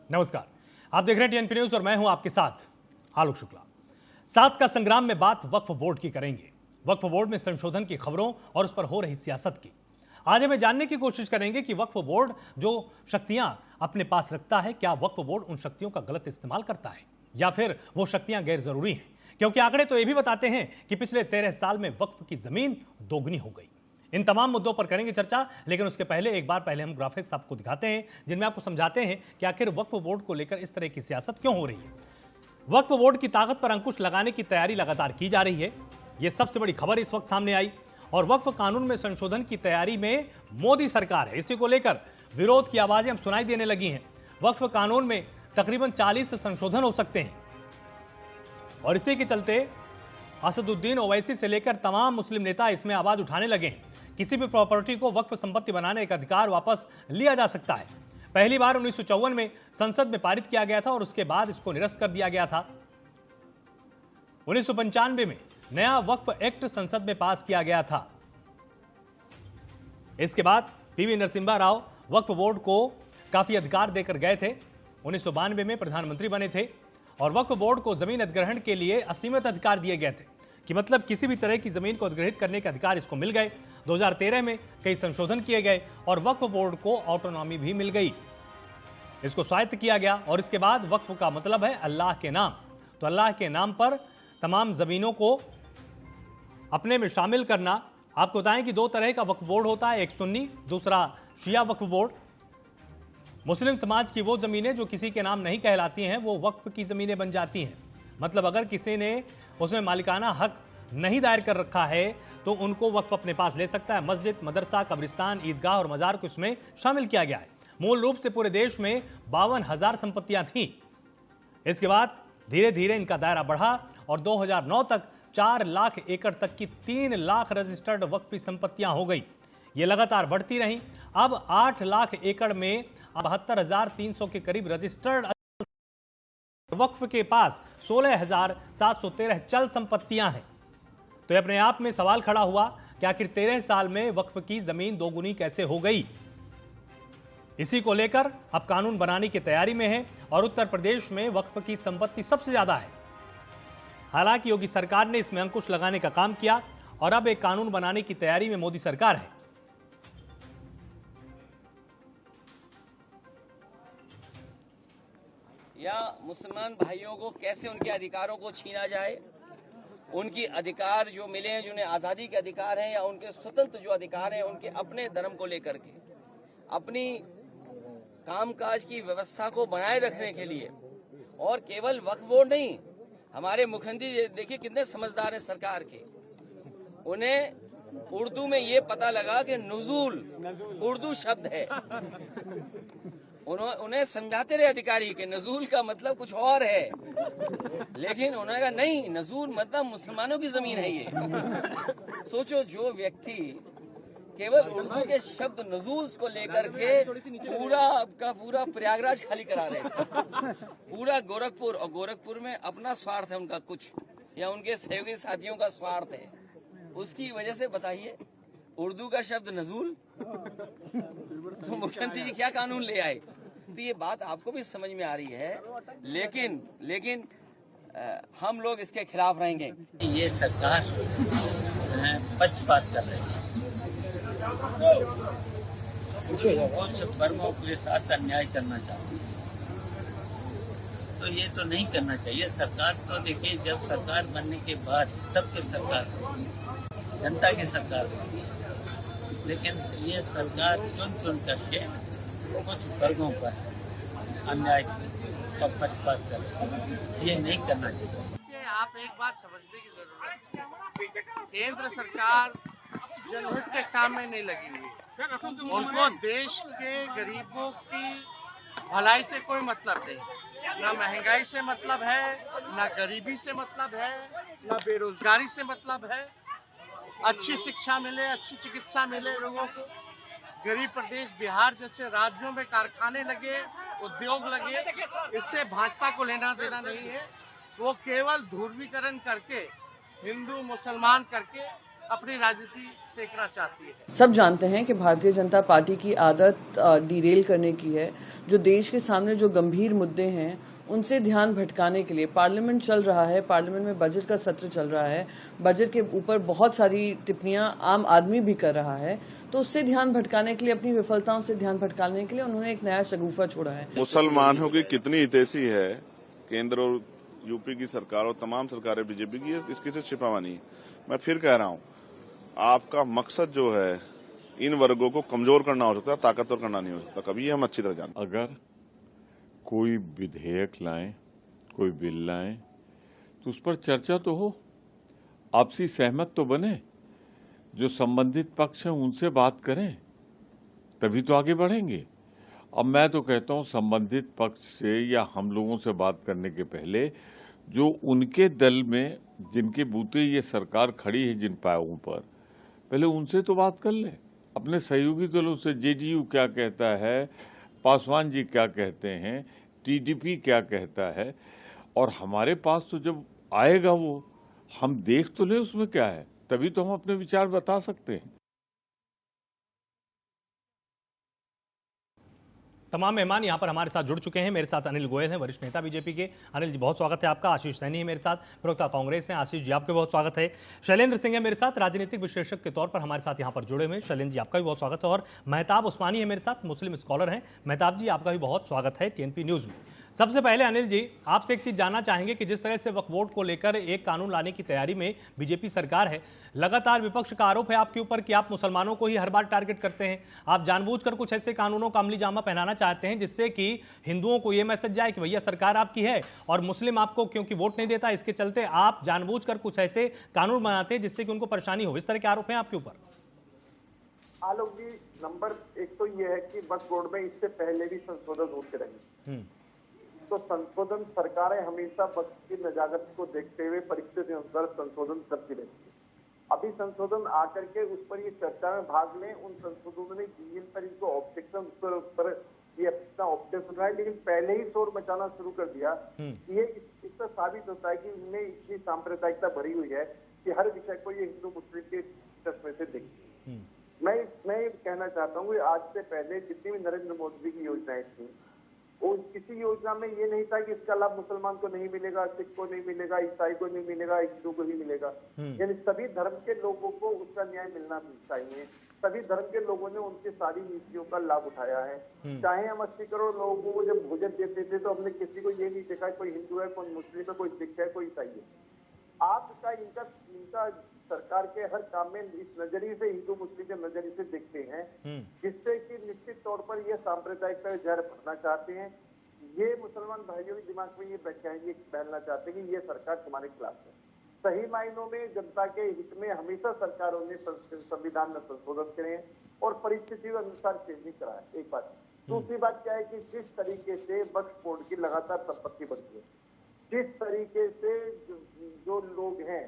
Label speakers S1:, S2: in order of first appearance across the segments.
S1: नमस्कार, आप देख रहे हैं टीएनपी न्यूज और मैं हूं आपके साथ आलोक शुक्ला। सात का संग्राम में बात वक्फ बोर्ड की करेंगे। वक्फ बोर्ड में संशोधन की खबरों और उस पर हो रही सियासत की आज हमें जानने की कोशिश करेंगे कि वक्फ बोर्ड जो शक्तियां अपने पास रखता है, क्या वक्फ बोर्ड उन शक्तियों का गलत इस्तेमाल करता है या फिर वो शक्तियां गैर जरूरी हैं? क्योंकि आंकड़े तो ये भी बताते हैं कि पिछले 13 साल में वक्फ की जमीन दोगुनी हो गई। इन तमाम मुद्दों पर करेंगे चर्चा, लेकिन उसके पहले हम ग्राफिक्स आपको दिखाते हैं जिनमें आपको समझाते हैं कि आखिर वक्फ बोर्ड को लेकर इस तरह की सियासत क्यों हो रही है। वक्फ बोर्ड की ताकत पर अंकुश लगाने की तैयारी लगातार की जा रही है। यह सबसे बड़ी खबर इस वक्त सामने आई और वक्फ कानून में संशोधन की तैयारी में मोदी सरकार है। इसी को लेकर विरोध की आवाजें अब सुनाई देने लगी हैं। वक्फ कानून में तकरीबन 40 संशोधन हो सकते हैं और इसी के चलते असदुद्दीन ओवैसी से लेकर तमाम मुस्लिम नेता इसमें आवाज उठाने लगे हैं। किसी भी प्रॉपर्टी को वक्फ संपत्ति बनाने का अधिकार वापस लिया जा सकता है। पहली बार 1954 में संसद में पारित किया गया था और उसके बाद इसको निरस्त कर दिया गया था। 1995 में नया वक्फ एक्ट संसद में पास किया गया था। इसके बाद पीवी नरसिम्हा राव वक्फ बोर्ड को काफी अधिकार देकर गए थे। 1992 में प्रधानमंत्री बने थे और वक्फ बोर्ड को जमीन अधिग्रहण के लिए असीमित अधिकार दिए गए थे कि मतलब किसी भी तरह की जमीन को अधिग्रहित करने के अधिकार इसको मिल गए। 2013 में कई संशोधन किए गए और वक्फ बोर्ड को ऑटोनॉमी भी मिल गई, इसको स्वायत्त किया गया। और इसके बाद वक्फ का मतलब है अल्लाह के नाम, तो अल्लाह के नाम पर तमाम जमीनों को अपने में शामिल करना। आपको बताएं कि दो तरह का वक्फ बोर्ड होता है, एक सुन्नी, दूसरा शिया वक्फ बोर्ड। मुस्लिम समाज की वो जमीनें जो किसी के नाम नहीं कहलाती हैं वो वक्फ की जमीनें बन जाती हैं। मतलब अगर किसी ने उसमें मालिकाना हक नहीं दायर कर रखा है तो उनको वक्फ अपने पास ले सकता है। मस्जिद, मदरसा, कब्रिस्तान, ईदगाह और मजार को इसमें शामिल किया गया है। मूल रूप से पूरे देश में 52,000 संपत्तियां थीं। इसके बाद धीरे धीरे इनका दायरा बढ़ा और 2009 तक 4 लाख एकड़ तक की 3 लाख रजिस्टर्ड वक्फी संपत्तियां हो गई। ये लगातार बढ़ती रहीं। अब 8 लाख एकड़ में 72,300 के करीब रजिस्टर्ड वक्फ के पास 16,713 चल संपत्तियां हैं। तो ये अपने आप में सवाल खड़ा हुआ कि आखिर 13 साल में वक्फ की जमीन दोगुनी कैसे हो गई। इसी को लेकर अब कानून बनाने की तैयारी में है और उत्तर प्रदेश में वक्फ की संपत्ति सबसे ज्यादा है। हालांकि योगी सरकार ने इसमें अंकुश लगाने का काम किया और अब एक कानून बनाने की तैयारी में मोदी सरकार है।
S2: या मुसलमान भाइयों को कैसे उनके अधिकारों को छीना जाए, उनकी अधिकार जो मिले हैं, जिन्हें आज़ादी के अधिकार हैं या उनके स्वतंत्र जो अधिकार हैं, उनके अपने धर्म को लेकर के अपनी कामकाज की व्यवस्था को बनाए रखने के लिए। और केवल वक्फ बोर्ड नहीं, हमारे मुख्यमंत्री देखिए कितने समझदार हैं सरकार के। उन्हें उर्दू में ये पता लगा कि नुज़ूल उर्दू शब्द है। उन्हें समझाते रहे अधिकारी के नजूल का मतलब कुछ और है, लेकिन उन्होंने कहा नहीं, नजूल मतलब मुसलमानों की जमीन है ये। सोचो, जो व्यक्ति केवल उर्दू के शब्द नजूल को लेकर के पूरा का पूरा प्रयागराज खाली करा रहे थे, पूरा गोरखपुर, और गोरखपुर में अपना स्वार्थ है उनका कुछ, या उनके सहयोगी साथियों का स्वार्थ है, उसकी वजह से बताइए उर्दू का शब्द नजूल, तो मुख्यमंत्री जी क्या कानून ले आए। तो ये बात आपको भी समझ में आ रही है, लेकिन हम लोग इसके खिलाफ रहेंगे।
S3: ये सरकार पक्षपात कर रही है, कुछ वर्गों के साथ अन्याय करना चाहती है, तो ये तो नहीं करना चाहिए। सरकार तो देखिए, जब सरकार बनने के बाद सबके सरकार, जनता की सरकार बनती है, लेकिन ये सरकार चुन करके कुछ वर्गों पर अन्याय का पक्षपात कर रही है, ये नहीं करना चाहिए।
S4: आप एक बात समझने की जरूरत है, केंद्र सरकार जनहित के काम में नहीं लगी हुई। उनको देश के गरीबों की भलाई से कोई मतलब नहीं, ना महंगाई से मतलब है, ना गरीबी से मतलब है, ना बेरोजगारी से मतलब है। अच्छी शिक्षा मिले, अच्छी चिकित्सा मिले लोगों को। गरीब प्रदेश बिहार जैसे राज्यों में कारखाने लगे, उद्योग लगे, इससे भाजपा को लेना देना नहीं है। वो केवल ध्रुवीकरण करके, हिंदू मुसलमान करके अपनी राजनीति सेकना चाहती है।
S5: सब जानते हैं कि भारतीय जनता पार्टी की आदत डिरेल करने की है। जो देश के सामने जो गंभीर मुद्दे हैं उनसे ध्यान भटकाने के लिए पार्लियामेंट चल रहा है, पार्लियामेंट में बजट का सत्र चल रहा है, बजट के ऊपर बहुत सारी टिप्पणियां आम आदमी भी कर रहा है, तो उससे ध्यान भटकाने के लिए, अपनी विफलताओं से ध्यान भटकाने के लिए उन्होंने एक नया शगुफा छोड़ा है।
S6: मुसलमानों की कितनी हितैषी है केंद्र और यूपी की सरकार और तमाम सरकारें बीजेपी की, इसकी से छिपावा नहीं। मैं फिर कह रहा हूं, आपका मकसद जो है इन वर्गों को कमजोर करना हो सकता है, ताकतवर करना नहीं हो सकता। कभी ये हम अच्छी तरह जानते हैं।
S7: अगर कोई विधेयक लाएं, कोई बिल लाएं, तो उस पर चर्चा तो हो, आपसी सहमत तो बने, जो संबंधित पक्ष हैं उनसे बात करें, तभी तो आगे बढ़ेंगे। अब मैं तो कहता हूं संबंधित पक्ष से या हम लोगों से बात करने के पहले जो उनके दल में जिनके बूते ये सरकार खड़ी है जिन पायों पर, पहले उनसे तो बात कर ले। अपने सहयोगी दलों से जेडीयू क्या कहता है, पासवान जी क्या कहते हैं, टीडीपी क्या कहता है, और हमारे पास तो जब आएगा वो हम देख तो ले उसमें क्या है, तभी तो हम अपने विचार बता सकते हैं।
S1: तमाम मेहमान यहां पर हमारे साथ जुड़ चुके हैं। मेरे साथ अनिल गोयल हैं, वरिष्ठ नेता बीजेपी के। अनिल जी बहुत स्वागत है आपका। आशीष सैनी है मेरे साथ, प्रवक्ता कांग्रेस हैं। आशीष जी आपका बहुत स्वागत है। शैलेंद्र सिंह है मेरे साथ, राजनीतिक विश्लेषक के तौर पर हमारे साथ यहां पर जुड़े हुए हैं। शैलेंद्र जी आपका भी बहुत स्वागत है। और महताब उस्मानी है मेरे साथ, मुस्लिम स्कॉलर हैं। महताब जी आपका भी बहुत स्वागत है टीएनपी न्यूज़ में। सबसे पहले अनिल जी आपसे एक चीज जानना चाहेंगे कि जिस तरह से वक्फ बोर्ड को लेकर एक कानून लाने की तैयारी में बीजेपी सरकार है, लगातार विपक्ष का आरोप है आपके ऊपर कि आप मुसलमानों को ही हर बार टारगेट करते हैं। आप जानबूझकर कुछ ऐसे कानूनों का अमली जामा पहनाना चाहते हैं जिससे कि हिंदुओं को यह मैसेज जाए कि भैया सरकार आपकी है और मुस्लिम आपको क्योंकि वोट नहीं देता, इसके चलते आप जानबूझकर कुछ ऐसे कानून बनाते हैं जिससे कि उनको परेशानी हो। इस तरह के आरोप हैं आपके ऊपर।
S8: आलोक जी, नंबर एक तो ये है कि वक्फ बोर्ड में इससे पहले भी संशोधन होते रहे, तो संशोधन सरकारें हमेशा वक्त की नजाकत को देखते हुए परिस्थिति अनुसार संशोधन करती रहती है। अभी संशोधन आकर के उस पर ये चर्चा में भाग लें, उन संशोधनों ने जिन पर इनको ऑब्जेक्शन पर ये अपना ऑब्जेक्शन रहा है, लेकिन पहले ही शोर मचाना शुरू कर दिया। ये इससे साबित होता है कि इनमें इतनी सांप्रदायिकता भरी हुई है कि हर विषय को ये हिंदू मुस्लिम के चश्मे से देखती है। मैं कहना चाहता हूँ आज से पहले जितनी भी नरेंद्र मोदी की योजनाएं थी, और किसी योजना में ये नहीं था कि इसका लाभ मुसलमान को नहीं मिलेगा, सिख को नहीं मिलेगा, ईसाई को नहीं मिलेगा, हिंदू को ही मिलेगा। यानी सभी धर्म के लोगों को उसका न्याय मिलना चाहिए। सभी धर्म के लोगों ने उनकी सारी नीतियों का लाभ उठाया है। चाहे हम 80 करोड़ लोगों को जब भोजन देते थे तो हमने किसी को ये नहीं देखा कोई हिंदू है, कोई मुस्लिम है, कोई सिख है, कोई ईसाई है। आपका इनका सरकार के हर काम में इस नजरिए से, हिंदू मुस्लिम के नजरिए से देखते हैं, जिससे कि निश्चित तौर पर ये सांप्रदायिकता जहर भरना चाहते हैं। ये मुसलमान भाइयों के दिमाग में ये बहलना चाहते हैं कि ये सरकार तुम्हारे खिलाफ है। सही मायनों में जनता के हित में हमेशा सरकारों ने संविधान में संशोधन करे हैं और परिस्थिति के अनुसार चेंज नहीं करा है। एक बात। दूसरी बात क्या है कि जिस तरीके से वक्फ बोर्ड की लगातार संपत्ति बढ़ती है, जिस तरीके से जो लोग हैं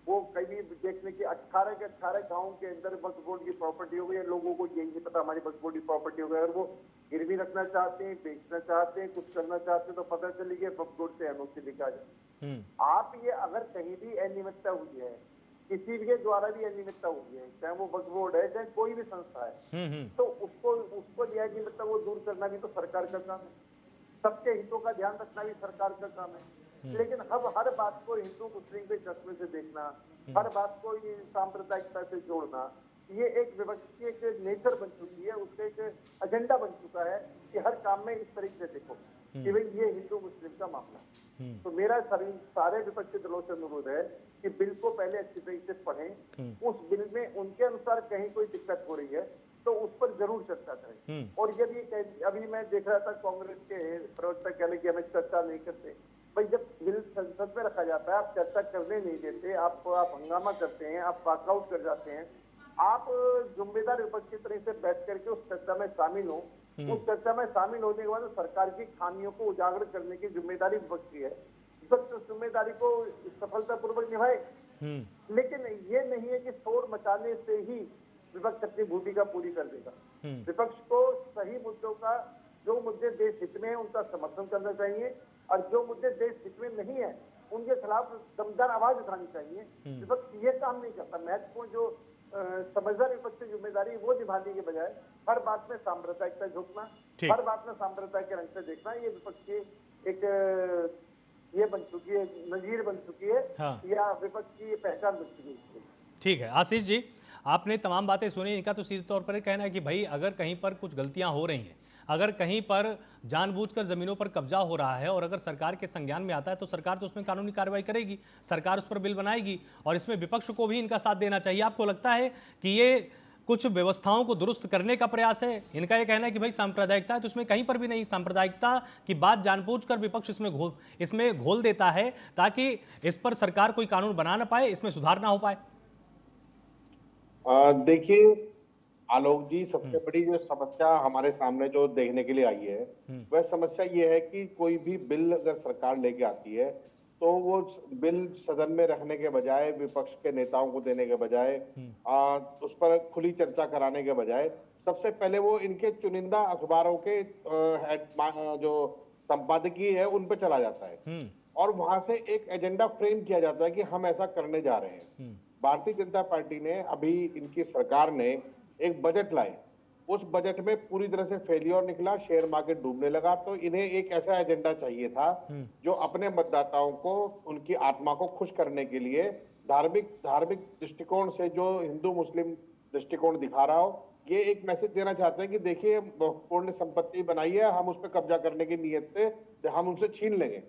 S8: वो कहीं देखने की 18 के 18 गाँव के अंदर वक्फ बोर्ड की प्रॉपर्टी हो गई है। लोगों को यही नहीं पता हमारी वक्फ बोर्ड की प्रॉपर्टी हो गई। अगर वो गिरवी रखना चाहते हैं, बेचना चाहते हैं, कुछ करना चाहते हैं तो पता चली गया वक्फ बोर्ड से एनओसी लिखा जाए। आप ये अगर कहीं भी अनियमितता हुई है, किसी के द्वारा भी अनियमितता हुई है, चाहे वो वक्फ बोर्ड है चाहे कोई भी संस्था है, तो उसको अनियमितता वो दूर करना भी तो सरकार का काम है। सबके हितों का ध्यान रखना भी सरकार का काम है। लेकिन अब हर बात को हिंदू मुस्लिम के चश्मे से देखना, हर बात को ये सांप्रदायिकता से जोड़ना, ये एक विपक्ष की एक नेचर बन चुकी है, उसका एक एजेंडा बन चुका है कि हर काम में इस तरीके से देखो कि भाई ये हिंदू मुस्लिम का मामला। तो मेरा सारे विपक्षी दलों से अनुरोध है कि बिल को पहले अच्छी तरीके से पढ़ें। उस बिल में उनके अनुसार कहीं कोई दिक्कत हो रही है तो उस पर जरूर चर्चा करें। और यदि अभी मैं देख रहा था कांग्रेस के प्रवक्ता कहने की हमें चर्चा नहीं करते। भाई जब बिल संसद में रखा जाता है आप चर्चा करने नहीं देते, आप हंगामा करते हैं, आप वॉकआउट कर जाते हैं। आप जिम्मेदार विपक्ष की तरह से बैठ करके उस चर्चा में शामिल हो। उस चर्चा में शामिल होने के बाद सरकार की खामियों को उजागर करने की जिम्मेदारी विपक्ष की है। विपक्ष जिम्मेदारी को सफलतापूर्वक निभाए। लेकिन ये नहीं है कि शोर मचाने से ही विपक्ष अपनी भूमिका पूरी कर देगा। विपक्ष को सही मुद्दों का, जो मुद्दे देश हित में है उनका समर्थन करना चाहिए, और जो मुद्दे देश हित में नहीं है उनके खिलाफ दमदार आवाज उठानी चाहिए। विपक्ष ये काम नहीं करता। महत्वपूर्ण जो समझदार विपक्ष की जिम्मेदारी वो निभाने के बजाय हर बात में सांप्रदायिकता झोंकना, हर बात में सांप्रदायिक के रंग से देखना, ये विपक्ष की एक ये बन चुकी है, नजीर बन चुकी है। हाँ। या विपक्ष की पहचान बन चुकी है।
S1: ठीक है आशीष जी, आपने तमाम बातें सुनी। इनका तो सीधे तौर पर ये कहना है कि भाई अगर कहीं पर कुछ गलतियां हो रही हैं, अगर कहीं पर जानबूझकर जमीनों पर कब्जा हो रहा है और अगर सरकार के संज्ञान में आता है तो सरकार तो उसमें कानूनी कार्रवाई करेगी, सरकार उस पर बिल बनाएगी और इसमें विपक्ष को भी इनका साथ देना चाहिए। आपको लगता है कि ये कुछ व्यवस्थाओं को दुरुस्त करने का प्रयास है? इनका यह कहना है कि भाई सांप्रदायिकता है तो उसमें कहीं पर भी नहीं, सांप्रदायिकता की बात जानबूझकर विपक्ष इसमें घोल देता है ताकि इस पर सरकार कोई कानून बना ना पाए, इसमें सुधार ना हो पाए।
S9: देखिए आलोक जी, सबसे बड़ी जो समस्या हमारे सामने जो देखने के लिए आई है वह समस्या ये है कि कोई भी बिल अगर सरकार लेके आती है तो वो बिल सदन में रखने के बजाय, विपक्ष के नेताओं को देने के बजाय, उस पर खुली चर्चा कराने के बजाय सबसे पहले वो इनके चुनिंदा अखबारों के जो संपादकीय है उन पे चला जाता है और वहां से एक एजेंडा फ्रेम किया जाता है कि हम ऐसा करने जा रहे हैं। भारतीय जनता पार्टी ने अभी, इनकी सरकार ने एक बजट लाए, उस बजट में पूरी तरह से फेलियर निकला, शेयर मार्केट डूबने लगा। तो इन्हें एक ऐसा एजेंडा चाहिए था जो अपने मतदाताओं को, उनकी आत्मा को खुश करने के लिए धार्मिक दृष्टिकोण से जो हिंदू मुस्लिम दृष्टिकोण दिखा रहा हो, ये एक मैसेज देना चाहते हैं कि देखिए पूर्ण संपत्ति बनाई है, हम उस पर कब्जा करने की नीयत से हम उनसे छीन लेंगे।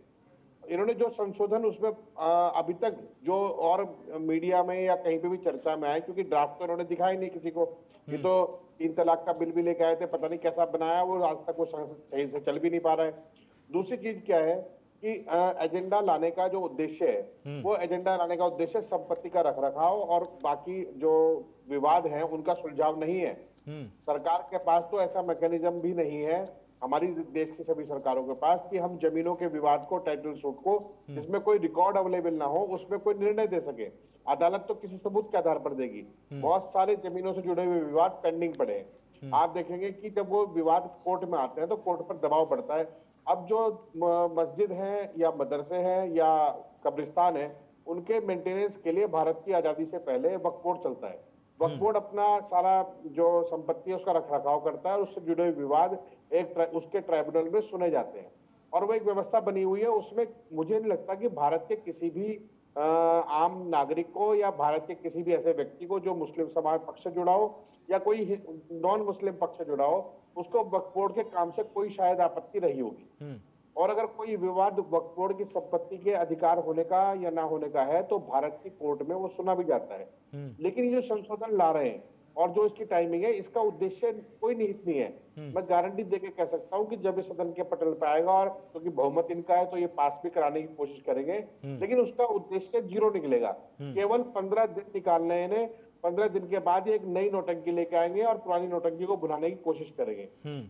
S9: इन्होंने जो संशोधन उसमें अभी तक जो और मीडिया में या कहीं पे भी चर्चा में आए, क्योंकि ड्राफ्ट तो इन्होंने दिखाई नहीं किसी को। ये तो 3 तलाक का बिल भी लेके आए थे, पता नहीं कैसा बनाया वो, आज तक वो सही से चल भी नहीं पा रहा है। दूसरी चीज क्या है कि एजेंडा लाने का जो उद्देश्य है, वो एजेंडा लाने का उद्देश्य संपत्ति का रखरखाव और बाकी जो विवाद है उनका सुलझाव नहीं है। सरकार के पास तो ऐसा मैकेनिज्म भी नहीं है, हमारी देश की सभी सरकारों के पास, कि हम जमीनों के विवाद को, टाइटल सूट को, जिसमें कोई रिकॉर्ड अवेलेबल ना हो, उसमें कोई निर्णय दे सके। अदालत तो किसी सबूत के आधार पर देगी। बहुत सारे जमीनों से जुड़े हुए विवाद पेंडिंग पड़े हैं। आप देखेंगे कि जब वो विवाद कोर्ट में आते हैं तो कोर्ट पर दबाव पड़ता है। अब जो मस्जिद है या मदरसे हैं या कब्रिस्तान है, उनके मेंटेनेंस के लिए भारत की आजादी से पहले वक्फ बोर्ड चलता है। वक्फ बोर्ड अपना सारा जो संपत्ति है उसका रखरखाव करता है और उससे जुड़े हुए विवाद उसके ट्राइब्यूनल में सुने जाते हैं और वो एक व्यवस्था बनी हुई है। उसमें मुझे नहीं लगता कि भारत के किसी भी आम नागरिक को या भारत के किसी भी ऐसे व्यक्ति को जो मुस्लिम समाज पक्ष से जुड़ा हो या कोई नॉन मुस्लिम पक्ष से जुड़ा हो, उसको वक्फ बोर्ड के काम से कोई शायद आपत्ति रही होगी। और अगर कोई विवाद वक्फ बोर्ड की संपत्ति के अधिकार होने का या ना होने का है तो भारत की कोर्ट में वो सुना भी जाता है। लेकिन ये जो संशोधन ला रहे हैं और जो इसकी टाइमिंग है, इसका उद्देश्य कोई निहित नहीं है। मैं गारंटी देके कह सकता हूं कि जब इस सदन के पटल पे आएगा और क्योंकि बहुमत इनका है तो ये पास भी कराने की कोशिश करेंगे, लेकिन उसका उद्देश्य जीरो निकलेगा। केवल 15 दिन निकालने हैं इन्हें, 15 दिन के बाद ये एक नई नोटंकी लेके आएंगे और पुरानी नोटंकी को भुनाने की कोशिश करेंगे।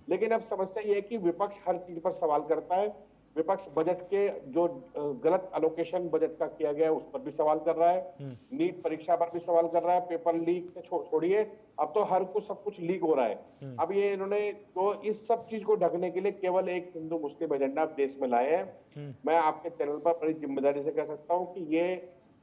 S9: लेकिन अब समस्या ये है कि विपक्ष हर चीज पर सवाल करता है। विपक्ष बजट के जो गलत एलोकेशन बजट का किया गया है उस पर भी सवाल कर रहा है, नीट परीक्षा पर भी सवाल कर रहा है, पेपर लीक से छोड़िए, अब तो हर कुछ सब कुछ लीक हो रहा है। अब ये इन्होंने तो इस सब चीज को ढकने के लिए केवल एक हिंदू मुस्लिम एजेंडा देश में लाए हैं। मैं आपके चैनल पर बड़ी जिम्मेदारी से कह सकता हूँ कि ये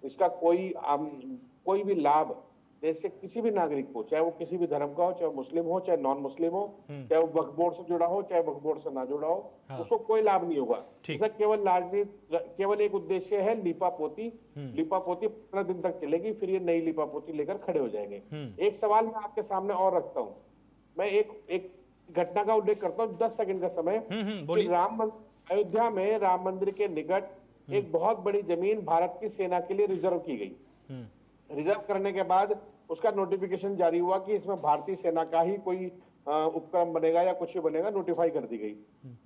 S9: इसका कोई भी लाभ देश के किसी भी नागरिक को, चाहे वो किसी भी धर्म का हो, चाहे मुस्लिम हो, चाहे नॉन मुस्लिम हो, चाहे वो वक्फ बोर्ड से जुड़ा हो, चाहे वक्फ बोर्ड से ना जुड़ा हो, उसको कोई लाभ नहीं होगा। इसका केवल एक उद्देश्य है लीपापोती। लीपापोती 15 दिन तक चलेगी, फिर ये नई लीपापोती लेकर खड़े हो जाएंगे। एक सवाल मैं आपके सामने और रखता हूँ, मैं एक घटना का उल्लेख करता हूँ, 10 सेकंड का समय। अयोध्या में राम मंदिर के निकट एक बहुत बड़ी जमीन भारत की सेना के लिए रिजर्व की गई। रिजर्व करने के बाद उसका नोटिफिकेशन जारी हुआ कि इसमें भारतीय सेना का ही कोई उपक्रम बनेगा या कुछ भी बनेगा, नोटिफाई कर दी गई।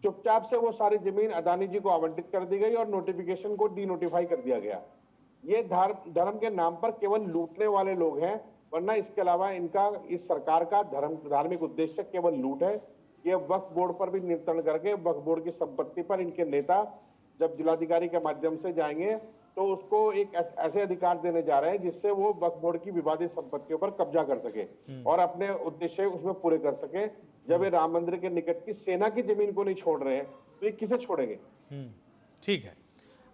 S9: चुपचाप से वो सारी जमीन अदानी जी को आवंटित कर दी गई और नोटिफिकेशन को डी नोटिफाई कर दिया गया। ये धर्म के नाम पर केवल लूटने वाले लोग हैं, वरना इसके अलावा इनका, इस सरकार का धार्मिक उद्देश्य केवल लूट है। ये वक्फ बोर्ड पर भी नियंत्रण करके वक्फ बोर्ड की संपत्ति पर इनके नेता जब जिलाधिकारी के माध्यम से जाएंगे तो उसको एक ऐसे अधिकार देने जा रहे हैं जिससे वो वक्फ बोर्ड की विवादित संपत्तियों पर कब्जा कर सके और अपने उद्देश्य उसमें पूरे कर सके। जब ये राम मंदिर के निकट की सेना की जमीन को नहीं छोड़ रहे हैं तो ये किसे छोड़ेंगे?
S1: ठीक है।